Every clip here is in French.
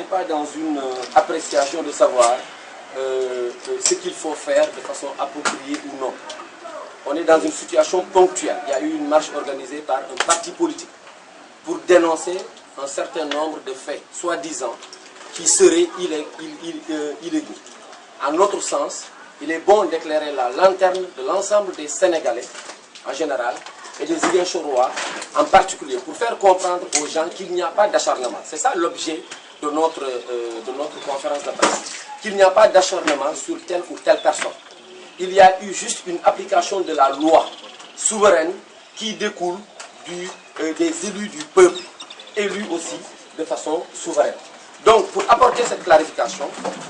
pas dans une appréciation de savoir ce qu'il faut faire de façon appropriée ou non. On est dans une situation ponctuelle. Il y a eu une marche organisée par un parti politique pour dénoncer un certain nombre de faits, soi-disant, qui seraient illégaux. En notre sens, il est bon d'éclairer la lanterne de l'ensemble des Sénégalais en général et des Ziguinchorois en particulier pour faire comprendre aux gens qu'il n'y a pas d'acharnement. C'est ça l'objet de notre conférence de presse. Qu'il n'y a pas d'acharnement sur telle ou telle personne. Il y a eu juste une application de la loi souveraine qui découle des élus du peuple, élus aussi de façon souveraine. Donc, pour apporter cette clarification,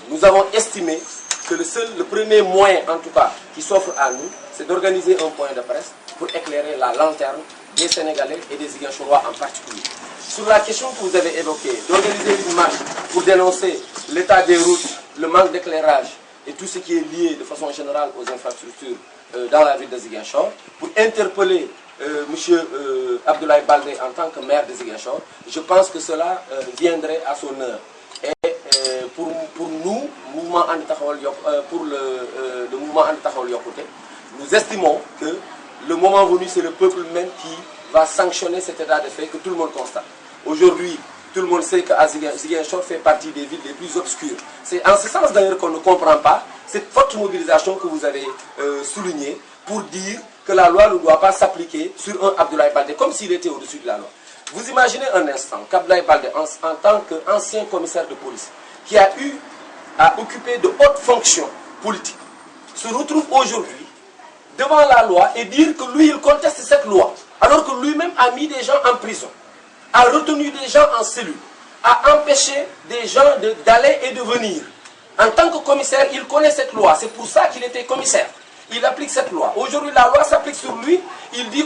nous avons estimé que le premier moyen, en tout cas, qui s'offre à nous, c'est d'organiser un point de presse pour éclairer la lanterne des Sénégalais et des Ziguinchorois en particulier. Sur la question que vous avez évoquée, d'organiser une marche pour dénoncer l'état des routes, le manque d'éclairage et tout ce qui est lié de façon générale aux infrastructures dans la ville de Ziguinchor, pour interpeller M. Abdoulaye Baldé en tant que maire de Ziguinchor, je pense que cela viendrait à son heure. Et pour nous, mouvement pour le mouvement Andi Taxawal Yokkute, nous estimons que le moment venu, c'est le peuple même qui va sanctionner cet état de fait que tout le monde constate. Aujourd'hui, tout le monde sait que Ziguinchor fait partie des villes les plus obscures. C'est en ce sens d'ailleurs qu'on ne comprend pas cette forte mobilisation que vous avez soulignée pour dire que la loi ne doit pas s'appliquer sur un Abdoulaye Baldé, comme s'il était au-dessus de la loi. Vous imaginez un instant qu'Abdoulaye Baldé, en tant qu'ancien commissaire de police, qui a eu à occuper de hautes fonctions politiques, se retrouve aujourd'hui devant la loi et dire que lui, il conteste cette loi, alors que lui-même a mis des gens en prison, a retenu des gens en cellule, a empêché des gens d'aller et de venir. En tant que commissaire, il connaît cette loi, c'est pour ça qu'il était commissaire. Il applique cette loi. Aujourd'hui, la loi s'applique sur lui. Il dit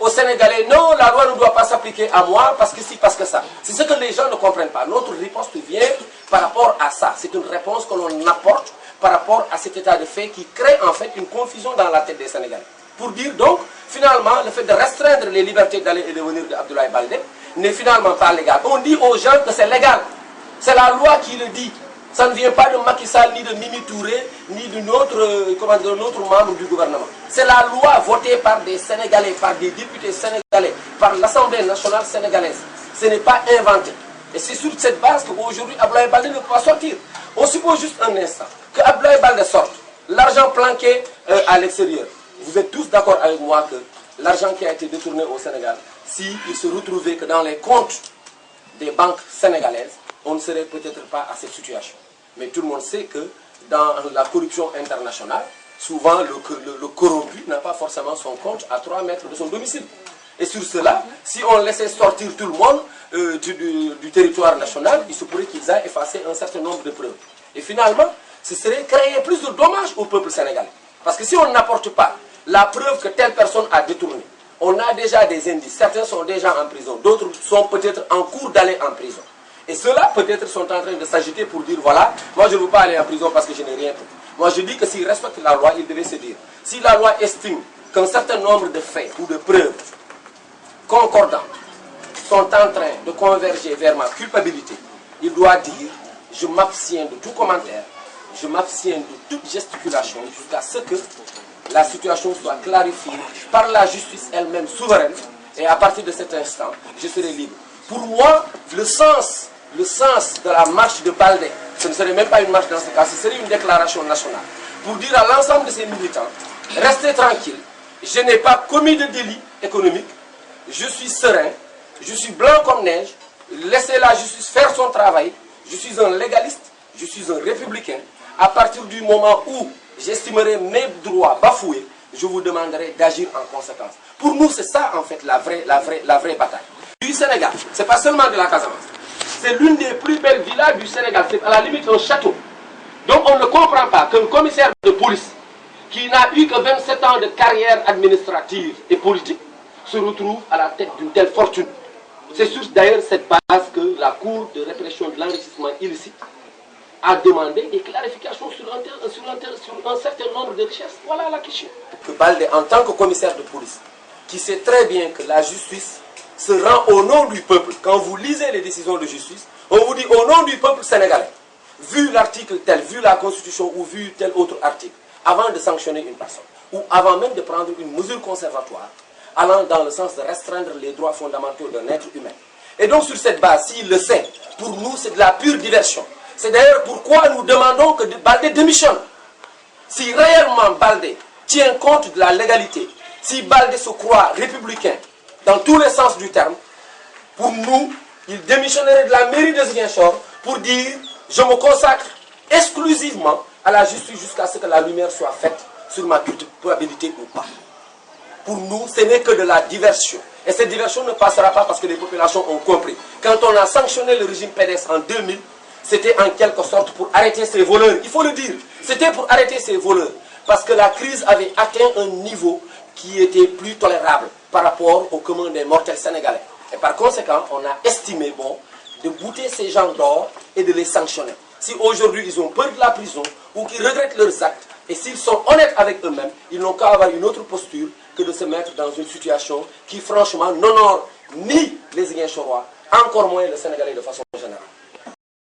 aux Sénégalais, non, la loi ne doit pas s'appliquer à moi, parce que si, parce que ça. C'est ce que les gens ne comprennent pas. Notre riposte vient par rapport à ça. C'est une réponse que l'on apporte par rapport à cet état de fait qui crée en fait une confusion dans la tête des Sénégalais. Pour dire donc, finalement, le fait de restreindre les libertés d'aller et de venir d'Abdoulaye Baldé n'est finalement pas légal. On dit aux gens que c'est légal. C'est la loi qui le dit. Ça ne vient pas de Macky Sall, ni de Mimi Touré, ni de notre membre du gouvernement. C'est la loi votée par des Sénégalais, par des députés sénégalais, par l'Assemblée nationale sénégalaise. Ce n'est pas inventé. Et c'est sur cette base qu'aujourd'hui, Abdoulaye Baldé ne peut pas sortir. On suppose juste un instant que Abdoulaye Baldé sorte, l'argent planqué à l'extérieur. Vous êtes tous d'accord avec moi que l'argent qui a été détourné au Sénégal, s'il se retrouvait que dans les comptes des banques sénégalaises, on ne serait peut-être pas à cette situation. Mais tout le monde sait que dans la corruption internationale, souvent le corrompu n'a pas forcément son compte à 3 mètres de son domicile. Et sur cela, si on laissait sortir tout le monde du territoire national, il se pourrait qu'ils aient effacé un certain nombre de preuves. Et finalement, ce serait créer plus de dommages au peuple sénégalais. Parce que si on n'apporte pas la preuve que telle personne a détourné, on a déjà des indices. Certains sont déjà en prison, d'autres sont peut-être en cours d'aller en prison. Et ceux-là, peut-être, sont en train de s'agiter pour dire, voilà, moi je ne veux pas aller en prison parce que je n'ai rien fait. Moi je dis que s'ils respectent la loi, ils devaient se dire, si la loi estime qu'un certain nombre de faits ou de preuves concordantes sont en train de converger vers ma culpabilité, il doit dire, je m'abstiens de tout commentaire, je m'abstiens de toute gesticulation jusqu'à ce que la situation soit clarifiée par la justice elle-même souveraine, et à partir de cet instant, je serai libre. Pour moi, le sens de la marche de Baldé, ce ne serait même pas une marche dans ce cas, ce serait une déclaration nationale. Pour dire à l'ensemble de ces militants, restez tranquilles, je n'ai pas commis de délit économique, je suis serein, je suis blanc comme neige, laissez la justice faire son travail, je suis un légaliste, je suis un républicain. À partir du moment où j'estimerai mes droits bafoués, je vous demanderai d'agir en conséquence. Pour nous, c'est ça en fait la vraie bataille. Du Sénégal, c'est pas seulement de la Casamance. C'est l'une des plus belles villas du Sénégal. C'est à la limite un château. Donc on ne comprend pas qu'un commissaire de police qui n'a eu que 27 ans de carrière administrative et politique se retrouve à la tête d'une telle fortune. C'est sur d'ailleurs cette base que la Cour de répression de l'enrichissement illicite a demandé des clarifications sur un certain nombre de richesses. Voilà la question. Que Baldé, en tant que commissaire de police, qui sait très bien que la justice se rend au nom du peuple. Quand vous lisez les décisions de justice, On vous dit au nom du peuple sénégalais, vu l'article tel, vu la constitution ou vu tel autre article, avant de sanctionner une personne, ou avant même de prendre une mesure conservatoire, allant dans le sens de restreindre les droits fondamentaux d'un être humain. Et donc sur cette base, s'il le sait, pour nous c'est de la pure diversion. C'est d'ailleurs pourquoi nous demandons que Baldé démissionne. Si réellement Baldé tient compte de la légalité, si Baldé se croit républicain dans tous les sens du terme, pour nous, il démissionnerait de la mairie de Ziguinchor pour dire « je me consacre exclusivement à la justice jusqu'à ce que la lumière soit faite sur ma culpabilité ou pas ». Pour nous, ce n'est que de la diversion. Et cette diversion ne passera pas parce que les populations ont compris. Quand on a sanctionné le régime PDS en 2000, c'était en quelque sorte pour arrêter ces voleurs. Il faut le dire. C'était pour arrêter ces voleurs. Parce que la crise avait atteint un niveau qui était plus tolérable par rapport au commun des mortels sénégalais. Et par conséquent, on a estimé bon de bouter ces gens d'or et de les sanctionner. Si aujourd'hui ils ont peur de la prison ou qu'ils regrettent leurs actes, et s'ils sont honnêtes avec eux-mêmes, ils n'ont qu'à avoir une autre posture que de se mettre dans une situation qui franchement n'honore ni les Ziguinchorois, encore moins le Sénégalais de façon générale.